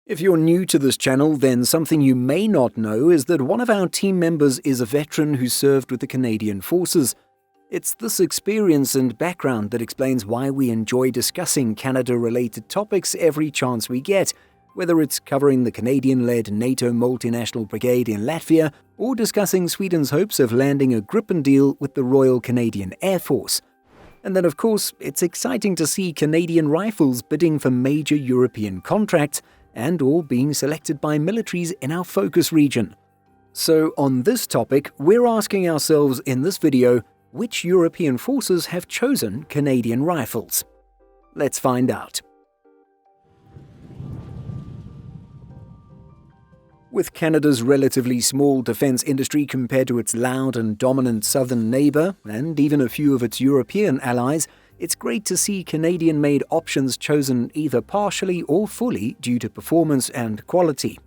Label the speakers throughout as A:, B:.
A: If you're new to this channel, then something you may not know is that one of our team members is a veteran who served with the Canadian Forces. It's this experience and background that explains why we enjoy discussing Canada-related topics every chance we get, whether it's covering the Canadian-led NATO Multinational Brigade in Latvia or discussing Sweden's hopes of landing a Gripen deal with the Royal Canadian Air Force. And then, of course, it's exciting to see Canadian rifles bidding for major European contracts and/or being selected by militaries in our focus region. So on this topic, we're asking ourselves in this video, which European forces have chosen Canadian rifles? Let's find out. With Canada's relatively small defence industry compared to its loud and dominant southern neighbour, and even a few of its European allies, it's great to see Canadian-made options chosen either partially or fully due to performance and quality.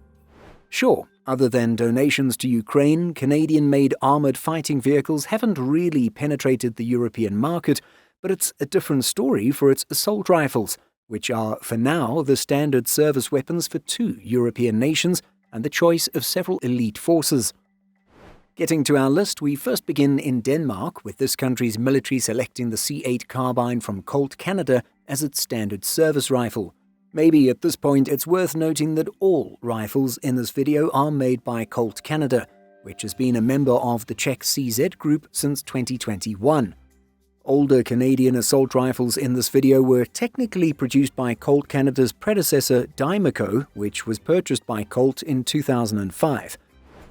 A: Sure, other than donations to Ukraine, Canadian-made armoured fighting vehicles haven't really penetrated the European market, but it's a different story for its assault rifles, which are, for now, the standard service weapons for 2 European nations and the choice of several elite forces. Getting to our list, we first begin in Denmark, with this country's military selecting the C8 carbine from Colt Canada as its standard service rifle. Maybe at this point it's worth noting that all rifles in this video are made by Colt Canada, which has been a member of the Czech CZ group since 2021. Older Canadian assault rifles in this video were technically produced by Colt Canada's predecessor Dymaco, which was purchased by Colt in 2005.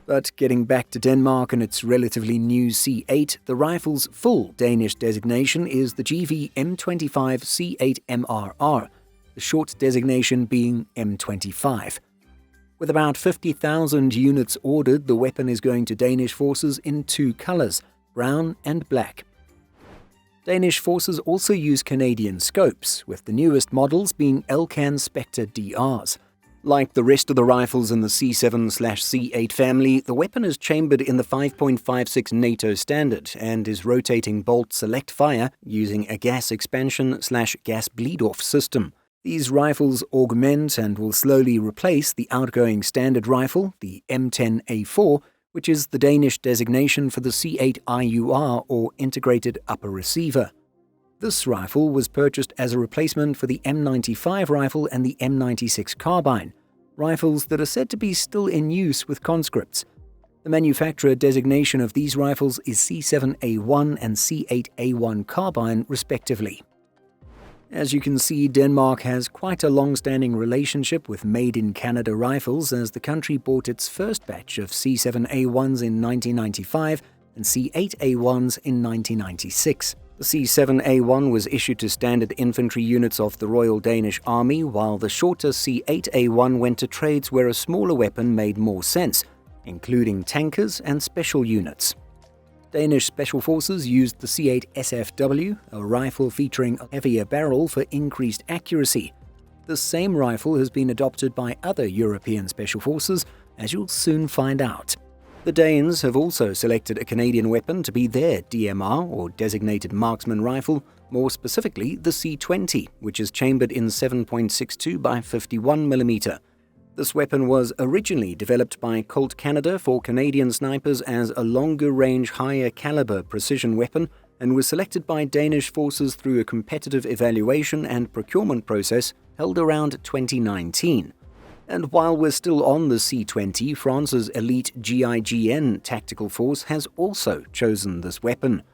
A: But getting back to Denmark and its relatively new C8, the rifle's full Danish designation is the GV M25 C8MRR, the short designation being M25. With about 50,000 units ordered, the weapon is going to Danish forces in 2 colors, brown and black. Danish forces also use Canadian scopes, with the newest models being Elcan Spectre DRs. Like the rest of the rifles in the C7/C8 family, the weapon is chambered in the 5.56 NATO standard and is rotating bolt select fire using a gas expansion/gas bleed-off system. These rifles augment and will slowly replace the outgoing standard rifle, the M10A4, which is the Danish designation for the C8 IUR or Integrated Upper Receiver. This rifle was purchased as a replacement for the M95 rifle and the M96 carbine, rifles that are said to be still in use with conscripts. The manufacturer designation of these rifles is C7A1 and C8A1 carbine, respectively. As you can see, Denmark has quite a long-standing relationship with made-in-Canada rifles, as the country bought its first batch of C7A1s in 1995 and C8A1s in 1996. The C7A1 was issued to standard infantry units of the Royal Danish Army, while the shorter C8A1 went to trades where a smaller weapon made more sense, including tankers and special units. Danish Special Forces used the C8 SFW, a rifle featuring a heavier barrel for increased accuracy. This same rifle has been adopted by other European Special Forces, as you'll soon find out. The Danes have also selected a Canadian weapon to be their DMR, or Designated Marksman Rifle, more specifically the C20, which is chambered in 7.62 by 51mm. This weapon was originally developed by Colt Canada for Canadian snipers as a longer-range, higher-caliber precision weapon and was selected by Danish forces through a competitive evaluation and procurement process held around 2019. And while we're still on the C20, France's elite GIGN tactical force has also chosen this weapon.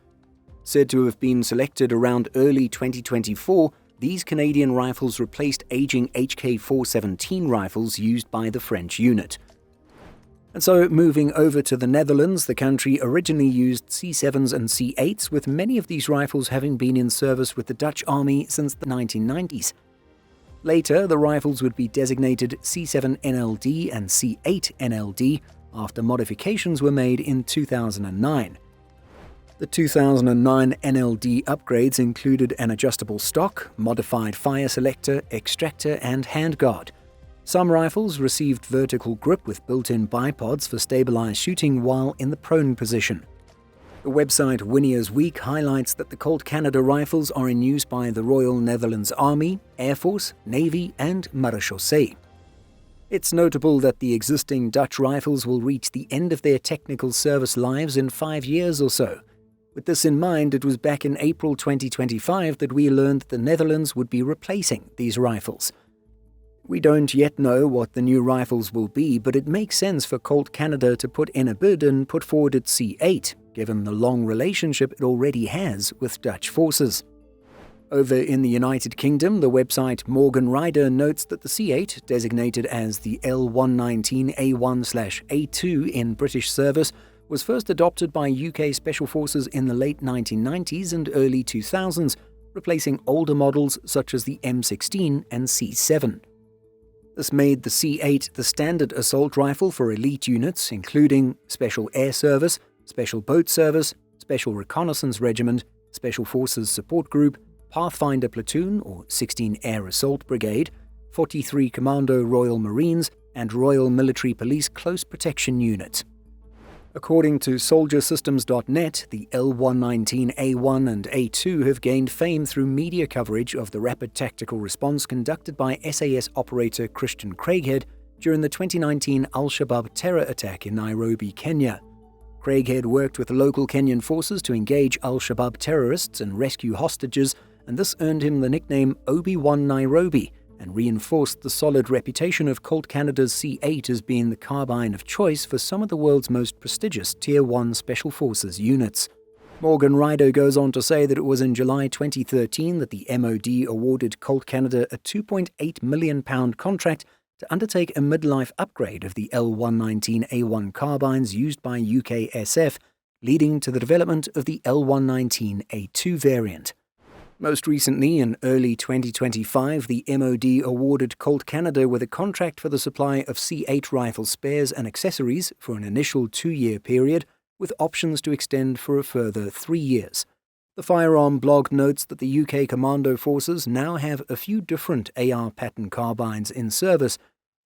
A: Said to have been selected around early 2024, these Canadian rifles replaced aging HK417 rifles used by the French unit. And so, moving over to the Netherlands, the country originally used C7s and C8s, with many of these rifles having been in service with the Dutch army since the 1990s. Later, the rifles would be designated C7NLD and C8NLD after modifications were made in 2009. The 2009 NLD upgrades included an adjustable stock, modified fire selector, extractor, and handguard. Some rifles received vertical grip with built-in bipods for stabilized shooting while in the prone position. The website Winier's Week highlights that the Colt Canada rifles are in use by the Royal Netherlands Army, Air Force, Navy, and Marechaussee. It's notable that the existing Dutch rifles will reach the end of their technical service lives in 5 years or so. With this in mind, it was back in April 2025 that we learned that the Netherlands would be replacing these rifles. We don't yet know what the new rifles will be, but it makes sense for Colt Canada to put in a bid and put forward its C8, given the long relationship it already has with Dutch forces. Over in the United Kingdom, the website Morgan Rider notes that the C8, designated as the L119A1/A2 in British service, was first adopted by UK Special Forces in the late 1990s and early 2000s, replacing older models such as the M16 and C7. This made the C8 the standard assault rifle for elite units, including Special Air Service, Special Boat Service, Special Reconnaissance Regiment, Special Forces Support Group, Pathfinder Platoon or 16 Air Assault Brigade, 43 Commando Royal Marines, and Royal Military Police Close Protection Unit. According to SoldierSystems.net, the L119A1 and A2 have gained fame through media coverage of the rapid tactical response conducted by SAS operator Christian Craighead during the 2019 Al-Shabaab terror attack in Nairobi, Kenya. Craighead worked with local Kenyan forces to engage Al-Shabaab terrorists and rescue hostages, and this earned him the nickname Obi-Wan Nairobi and reinforced the solid reputation of Colt Canada's C8 as being the carbine of choice for some of the world's most prestigious Tier 1 Special Forces units. Morgan Rider goes on to say that it was in July 2013 that the MOD awarded Colt Canada a £2.8 million contract to undertake a midlife upgrade of the L119A1 carbines used by UKSF, leading to the development of the L119A2 variant. Most recently, in early 2025, the MOD awarded Colt Canada with a contract for the supply of C8 rifle spares and accessories for an initial 2-year period, with options to extend for a further 3 years. The firearm blog notes that the UK Commando forces now have a few different AR pattern carbines in service: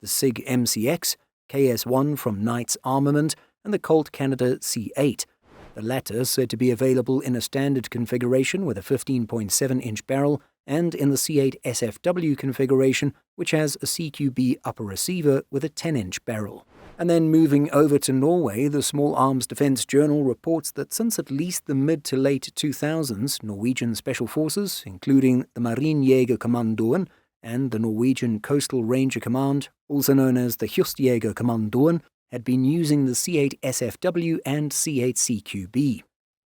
A: the SIG MCX, KS-1 from Knights Armament, and the Colt Canada C8. The latter said to be available in a standard configuration with a 15.7-inch barrel and in the C8 SFW configuration, which has a CQB upper receiver with a 10-inch barrel. And then moving over to Norway, the Small Arms Defence Journal reports that since at least the mid to late 2000s, Norwegian Special Forces, including the Marinjegerkommandoen and the Norwegian Coastal Ranger Command, also known as the Kystjegerkommandoen, had been using the C8 SFW and C8 CQB.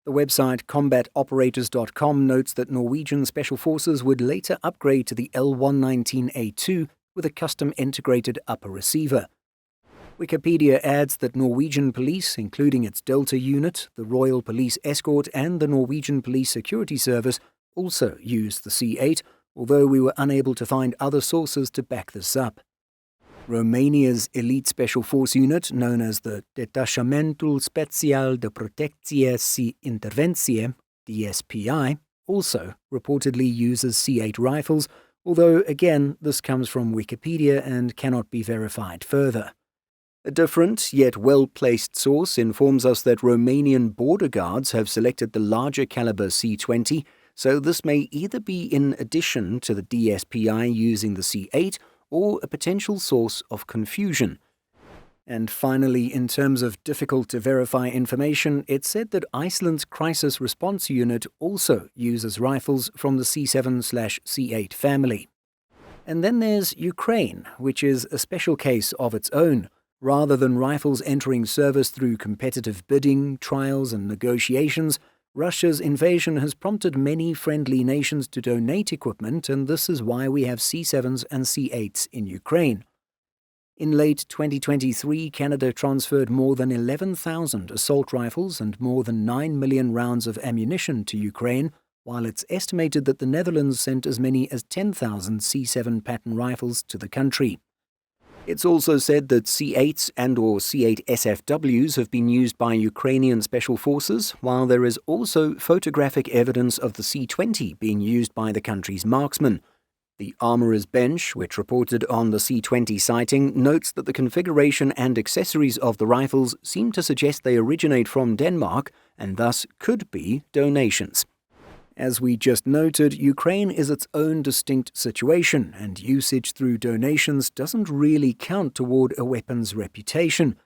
A: The website combatoperators.com notes that Norwegian Special Forces would later upgrade to the L119A2 with a custom integrated upper receiver. Wikipedia adds that Norwegian police, including its Delta unit, the Royal Police Escort and the Norwegian Police Security Service, also use the C8, although we were unable to find other sources to back this up. Romania's elite special force unit, known as the Detachamentul Special de Protecție și Intervenție, DSPI, also reportedly uses C8 rifles, although again this comes from Wikipedia and cannot be verified further. A different, yet well-placed source informs us that Romanian border guards have selected the larger caliber C20, so this may either be in addition to the DSPI using the C8 or a potential source of confusion. And finally, in terms of difficult-to-verify information, it's said that Iceland's Crisis Response Unit also uses rifles from the C7/C8 family. And then there's Ukraine, which is a special case of its own. Rather than rifles entering service through competitive bidding, trials and negotiations, Russia's invasion has prompted many friendly nations to donate equipment, and this is why we have C7s and C8s in Ukraine. In late 2023, Canada transferred more than 11,000 assault rifles and more than 9 million rounds of ammunition to Ukraine, while it's estimated that the Netherlands sent as many as 10,000 C7 pattern rifles to the country. It's also said that C8s and/or C8 SFWs have been used by Ukrainian special forces, while there is also photographic evidence of the C20 being used by the country's marksmen. The Armourer's Bench, which reported on the C20 sighting, notes that the configuration and accessories of the rifles seem to suggest they originate from Denmark and thus could be donations. As we just noted, Ukraine is its own distinct situation, and usage through donations doesn't really count toward a weapon's reputation.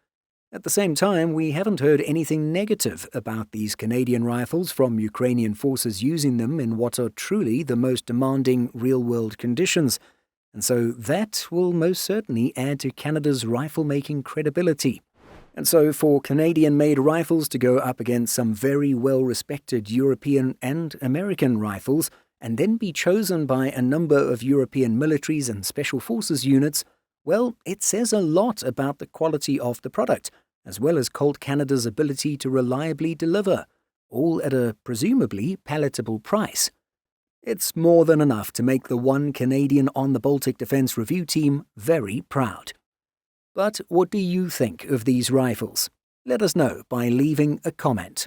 A: At the same time, we haven't heard anything negative about these Canadian rifles from Ukrainian forces using them in what are truly the most demanding real-world conditions, and so that will most certainly add to Canada's rifle-making credibility. And so for Canadian-made rifles to go up against some very well-respected European and American rifles, and then be chosen by a number of European militaries and special forces units, well, it says a lot about the quality of the product, as well as Colt Canada's ability to reliably deliver, all at a presumably palatable price. It's more than enough to make the one Canadian on the Baltic Defence Review team very proud. But what do you think of these rifles? Let us know by leaving a comment.